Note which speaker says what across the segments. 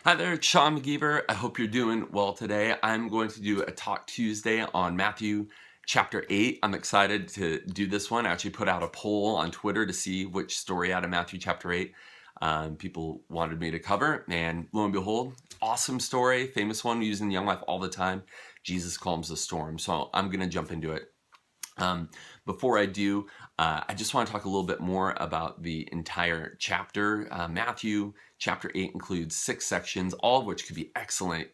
Speaker 1: Hi there, it's Sean McGeever. I hope you're doing well today. I'm going to do a Talk Tuesday on Matthew chapter 8. I'm excited to do this one. I actually put out a poll on Twitter to see which story out of Matthew chapter 8 people wanted me to cover. And lo and behold, awesome story, famous one we use in Young Life all the time. Jesus calms the storm. So I'm going to jump into it. Before I do, I just want to talk a little bit more about the entire chapter. Matthew chapter 8 includes 6 sections, all of which could be excellent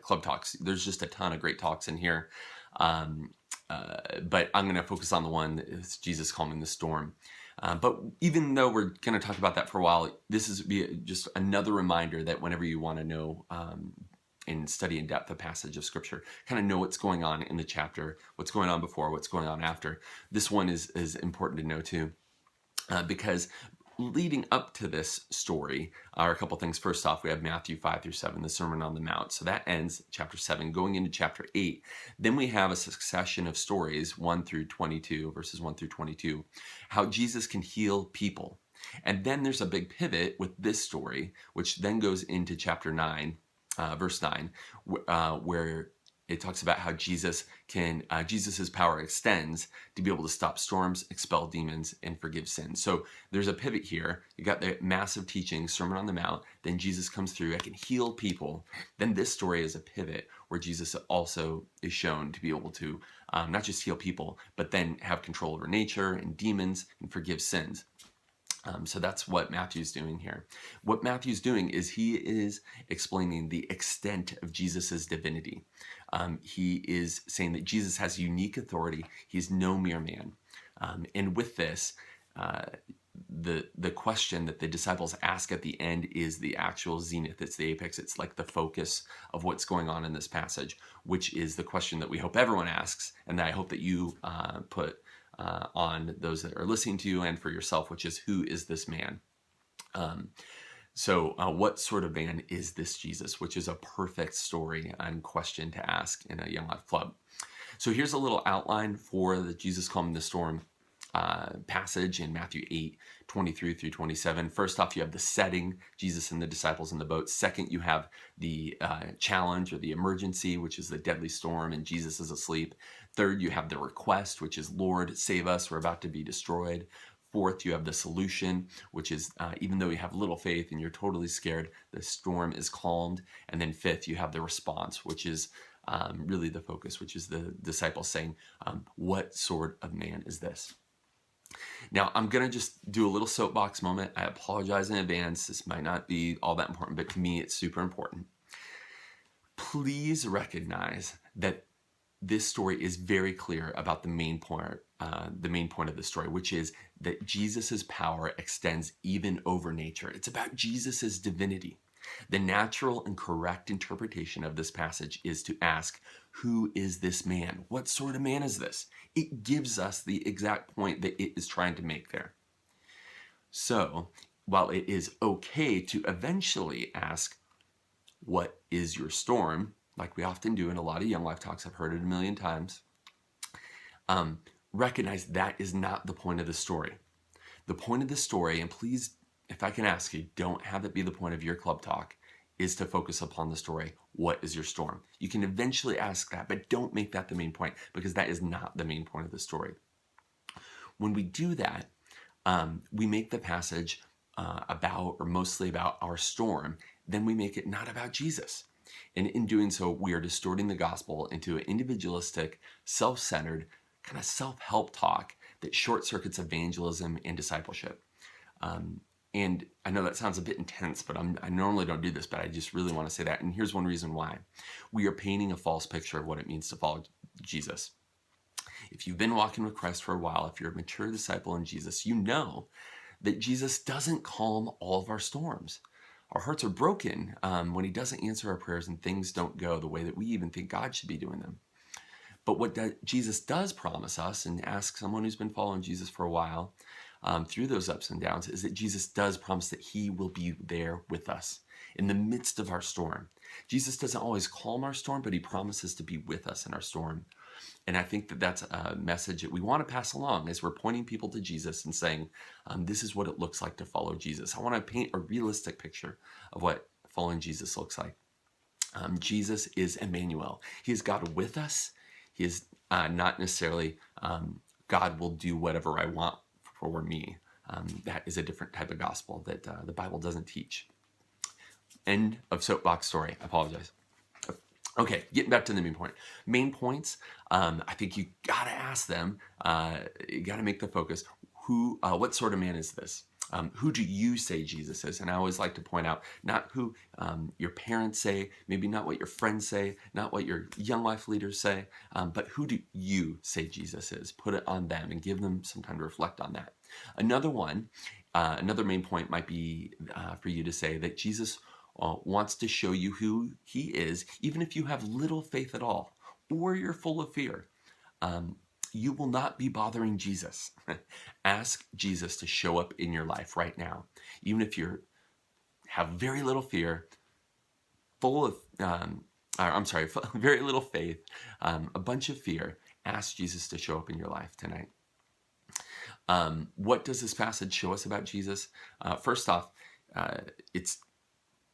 Speaker 1: club talks. There's just a ton of great talks in here. But I'm going to focus on the one that is Jesus calming the storm. But even though we're going to talk about that for a while, this is just another reminder that whenever you want to know and study in depth a passage of scripture, kind of know what's going on in the chapter, what's going on before, what's going on after. This one is important to know too, because leading up to this story are a couple things. First off, we have Matthew 5 through 7, the Sermon on the Mount. So that ends chapter 7, going into chapter 8. Then we have a succession of stories, 1 through 22, verses 1 through 22, how Jesus can heal people. And then there's a big pivot with this story, which then goes into chapter 9, verse 9, where it talks about how Jesus's power extends to be able to stop storms, expel demons, and forgive sins. So there's a pivot here. You got the massive teaching, Sermon on the Mount. Then Jesus comes through, I can heal people. Then this story is a pivot where Jesus also is shown to be able to not just heal people, but then have control over nature and demons and forgive sins. So that's what Matthew's doing here. What Matthew's doing is he is explaining the extent of Jesus's divinity. He is saying that Jesus has unique authority. He's no mere man. And with this, the question that the disciples ask at the end is the actual zenith. It's the apex. It's like the focus of what's going on in this passage, which is the question that we hope everyone asks, and that I hope that you put on those that are listening to you and for yourself, which is, who is this man? So what sort of man is this Jesus? Which is a perfect story and question to ask in a Young Life Club. So here's a little outline for the Jesus calming the storm passage in Matthew 8, 23 through 27. First off, you have the setting, Jesus and the disciples in the boat. Second, you have the challenge or the emergency, which is the deadly storm and Jesus is asleep. Third, you have the request, which is, Lord, save us, we're about to be destroyed. Fourth, you have the solution, which is even though you have little faith and you're totally scared, the storm is calmed. And then fifth, you have the response, which is really the focus, which is the disciples saying, what sort of man is this? Now, I'm going to just do a little soapbox moment. I apologize in advance. This might not be all that important, but to me, it's super important. Please recognize that this story is very clear about the main point of the story, which is that Jesus's power extends even over nature. It's about Jesus's divinity. The natural and correct interpretation of this passage is to ask, who is this man? What sort of man is this? It gives us the exact point that it is trying to make there. So, while it is okay to eventually ask, what is your storm? Like we often do in a lot of Young Life talks, I've heard it a million times. Recognize that is not the point of the story. The point of the story, and please, if I can ask you, don't have it be the point of your club talk, is to focus upon the story. What is your storm? You can eventually ask that, but don't make that the main point, because that is not the main point of the story. When we do that, we make the passage about, or mostly about, our storm. Then we make it not about Jesus. And in doing so, we are distorting the gospel into an individualistic, self-centered, kind of self-help talk that short circuits evangelism and discipleship. And I know that sounds a bit intense, but I normally don't do this, but I just really want to say that. And here's one reason why. We are painting a false picture of what it means to follow Jesus. If you've been walking with Christ for a while, if you're a mature disciple in Jesus, you know that Jesus doesn't calm all of our storms. Our hearts are broken when he doesn't answer our prayers and things don't go the way that we even think God should be doing them. But what Jesus does promise us, and ask someone who's been following Jesus for a while through those ups and downs, is that Jesus does promise that he will be there with us in the midst of our storm. Jesus doesn't always calm our storm, but he promises to be with us in our storm. And I think that that's a message that we want to pass along as we're pointing people to Jesus and saying, this is what it looks like to follow Jesus. I want to paint a realistic picture of what following Jesus looks like. Jesus is Emmanuel. He is God with us. He is not necessarily God will do whatever I want for me. That is a different type of gospel that the Bible doesn't teach. End of soapbox story. I apologize. Okay, getting back to the main point. Main points, I think you got to ask them, you got to make the focus, what sort of man is this? Who do you say Jesus is? And I always like to point out, not who your parents say, maybe not what your friends say, not what your Young Life leaders say, but who do you say Jesus is? Put it on them and give them some time to reflect on that. Another main point might be for you to say that Jesus wants to show you who he is, even if you have little faith at all, or you're full of fear. You will not be bothering Jesus. Ask Jesus to show up in your life right now. Even if you have very little fear, very little faith, a bunch of fear, ask Jesus to show up in your life tonight. What does this passage show us about Jesus? First off, it's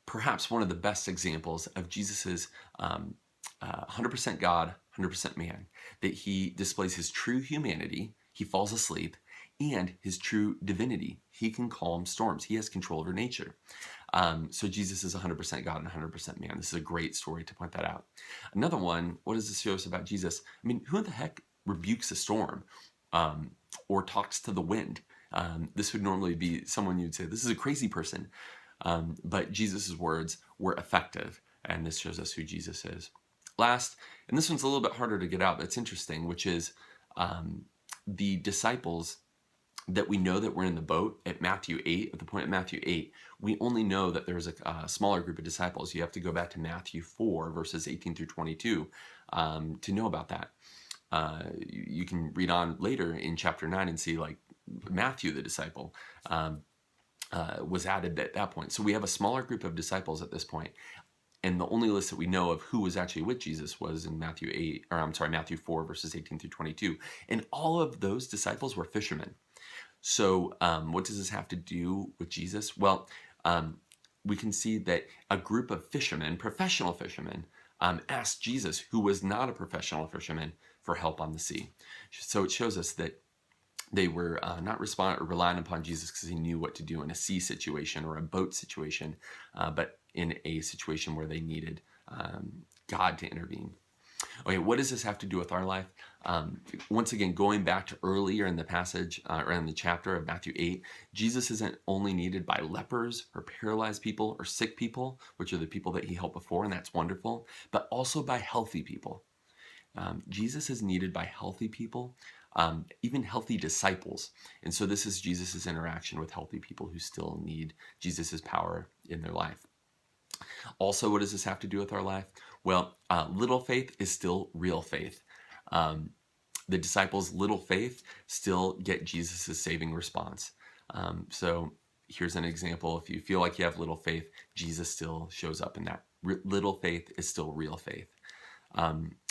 Speaker 1: perhaps one of the best examples of Jesus's 100% God, 100% man, that he displays his true humanity, he falls asleep, and his true divinity. He can calm storms. He has control over nature. So Jesus is 100% God and 100% man. This is a great story to point that out. Another one, what does this show us about Jesus? I mean, who the heck rebukes a storm or talks to the wind? This would normally be someone you'd say, this is a crazy person. But Jesus' words were effective, and this shows us who Jesus is. Last, and this one's a little bit harder to get out, but it's interesting, which is the disciples that we know that were in the boat at Matthew 8, at the point of Matthew 8, we only know that there's a smaller group of disciples. You have to go back to Matthew 4, verses 18 through 22 to know about that. You can read on later in chapter 9 and see like Matthew, the disciple, was added at that point. So we have a smaller group of disciples at this point. And the only list that we know of who was actually with Jesus was in Matthew 4, verses 18 through 22. And all of those disciples were fishermen. So what does this have to do with Jesus? Well, we can see that a group of fishermen, professional fishermen, asked Jesus, who was not a professional fisherman, for help on the sea. So it shows us that they were not relying upon Jesus because he knew what to do in a sea situation or a boat situation, but in a situation where they needed God to intervene. Okay, what does this have to do with our life? Once again, going back to earlier in the passage, or in the chapter of Matthew 8, Jesus isn't only needed by lepers or paralyzed people or sick people, which are the people that he helped before, and that's wonderful, but also by healthy people. Jesus is needed by healthy people, even healthy disciples. And so this is Jesus's interaction with healthy people who still need Jesus's power in their life. Also, what does this have to do with our life? Well, little faith is still real faith. The disciples' little faith still get Jesus' saving response. So here's an example. If you feel like you have little faith, Jesus still shows up in that. Little faith is still real faith.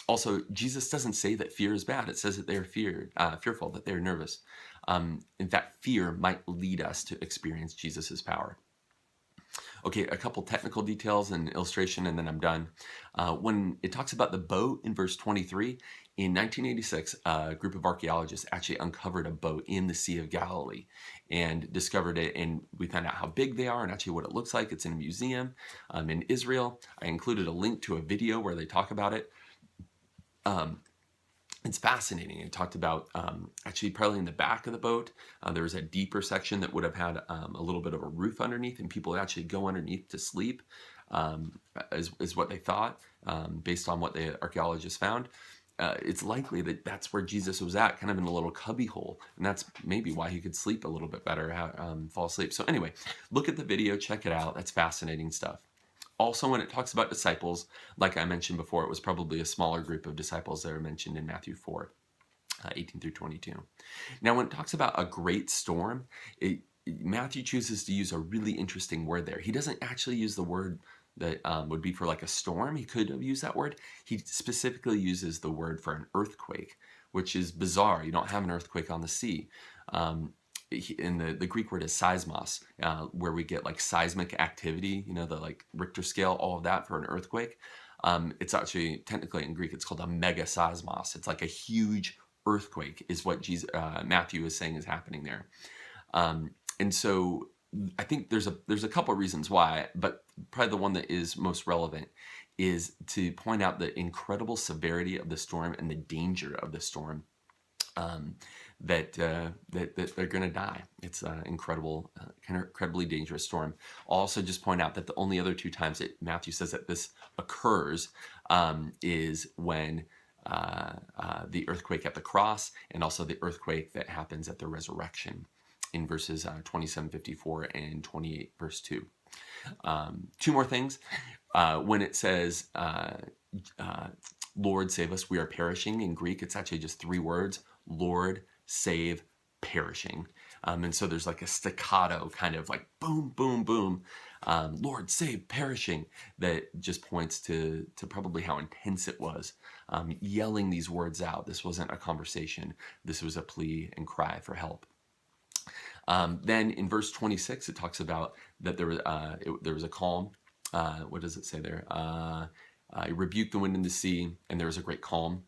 Speaker 1: Also, Jesus doesn't say that fear is bad. It says that they're fearful, that they're nervous. In fact, fear might lead us to experience Jesus's power. Okay, a couple technical details and illustration, and then I'm done. When it talks about the boat in verse 23, in 1986, a group of archaeologists actually uncovered a boat in the Sea of Galilee and discovered it, and we found out how big they are and actually what it looks like. It's in a museum in Israel. I included a link to a video where they talk about it. It's fascinating. It talked about actually probably in the back of the boat, there was a deeper section that would have had a little bit of a roof underneath, and people would actually go underneath to sleep, is what they thought, based on what the archaeologists found. It's likely that that's where Jesus was at, kind of in a little cubby hole, and that's maybe why he could sleep a little bit better, fall asleep. So anyway, look at the video, check it out. That's fascinating stuff. Also, when it talks about disciples, like I mentioned before, it was probably a smaller group of disciples that are mentioned in Matthew 4, 18 through 22. Now, when it talks about a great storm, Matthew chooses to use a really interesting word there. He doesn't actually use the word that would be for like a storm. He could have used that word. He specifically uses the word for an earthquake, which is bizarre. You don't have an earthquake on the sea. in the Greek word is seismos, where we get like seismic activity, the like Richter scale, all of that for an earthquake. It's actually, technically in Greek, it's called a mega seismos. It's like a huge earthquake is what Matthew is saying is happening there. And so I think there's a couple of reasons why, but probably the one that is most relevant is to point out the incredible severity of the storm and the danger of the storm. That they're going to die. It's an incredibly dangerous storm. I'll also just point out that the only other two times that Matthew says that this occurs is when the earthquake at the cross, and also the earthquake that happens at the resurrection in verses 27:54 and 28 verse 2. Two more things. When it says, Lord, save us, we are perishing, in Greek, it's actually just three words: Lord, save, perishing. And so there's like a staccato kind of like boom, boom, boom, Lord, save, perishing, that just points to probably how intense it was, yelling these words out. This wasn't a conversation. This was a plea and cry for help. Then in verse 26, it talks about that there was a calm. What does it say there? I rebuked the wind and the sea, and there was a great calm.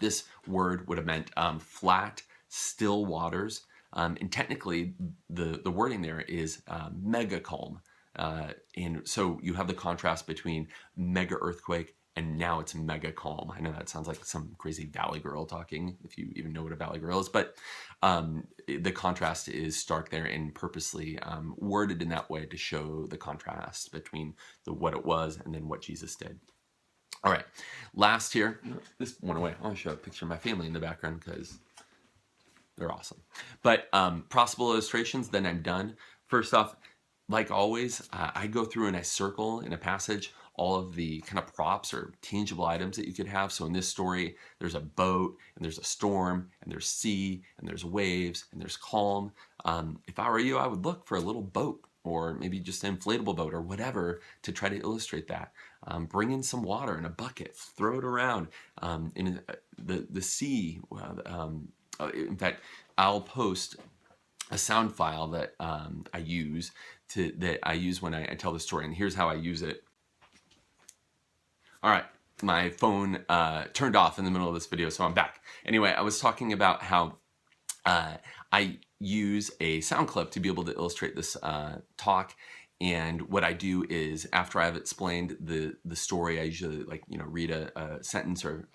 Speaker 1: This word would have meant flat, still waters. And technically, the wording there is mega calm. And so you have the contrast between mega earthquake and now it's mega calm. I know that sounds like some crazy Valley Girl talking, if you even know what a Valley Girl is, but the contrast is stark there, and purposely worded in that way to show the contrast between what it was and then what Jesus did. All right, last here, this went away. I'll show a picture of my family in the background because they're awesome. But possible illustrations, then I'm done. First off, like always, I go through and I circle in a passage all of the kind of props or tangible items that you could have. So in this story, there's a boat, and there's a storm, and there's sea, and there's waves, and there's calm. If I were you, I would look for a little boat, or maybe just an inflatable boat or whatever, to try to illustrate that. Bring in some water in a bucket, throw it around. In the sea, in fact, I'll post a sound file that I use when I tell the story, and here's how I use it. All right, my phone turned off in the middle of this video, so I'm back. Anyway, I was talking about how I use a sound clip to be able to illustrate this talk. And what I do is, after I've explained the story, I usually read a sentence or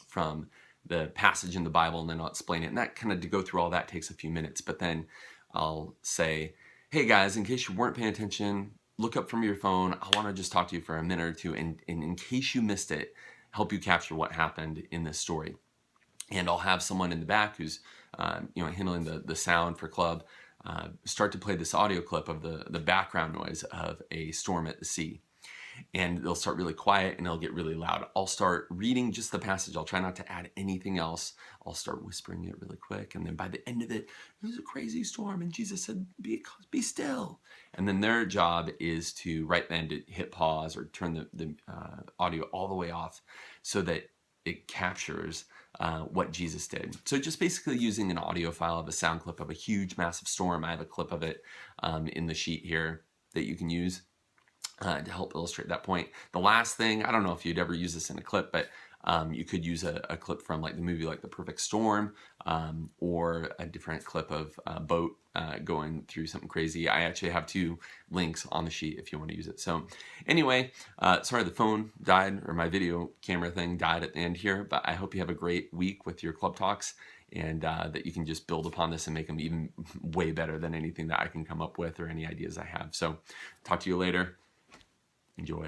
Speaker 1: from the passage in the Bible, and then I'll explain it. And that kind of, to go through all that, takes a few minutes. But then I'll say, hey guys, in case you weren't paying attention, look up from your phone. I want to just talk to you for a minute or two, and in case you missed it, help you capture what happened in this story. And I'll have someone in the back who's handling the sound for club start to play this audio clip of the background noise of a storm at the sea. And they'll start really quiet and it'll get really loud. I'll start reading just the passage. I'll try not to add anything else. I'll start whispering it really quick. And then by the end of it, it was a crazy storm and Jesus said, be still. And then their job is to right then to hit pause or turn the audio all the way off so that it captures what Jesus did. So just basically using an audio file of a sound clip of a huge, massive storm. I have a clip of it in the sheet here that you can use to help illustrate that point. The last thing, I don't know if you'd ever use this in a clip, but you could use a clip from like the movie like The Perfect Storm, or a different clip of a boat going through something crazy. I actually have 2 links on the sheet if you want to use it. So anyway, sorry the phone died, or my video camera thing died at the end here, but I hope you have a great week with your club talks, and that you can just build upon this and make them even way better than anything that I can come up with or any ideas I have. So talk to you later. Enjoy.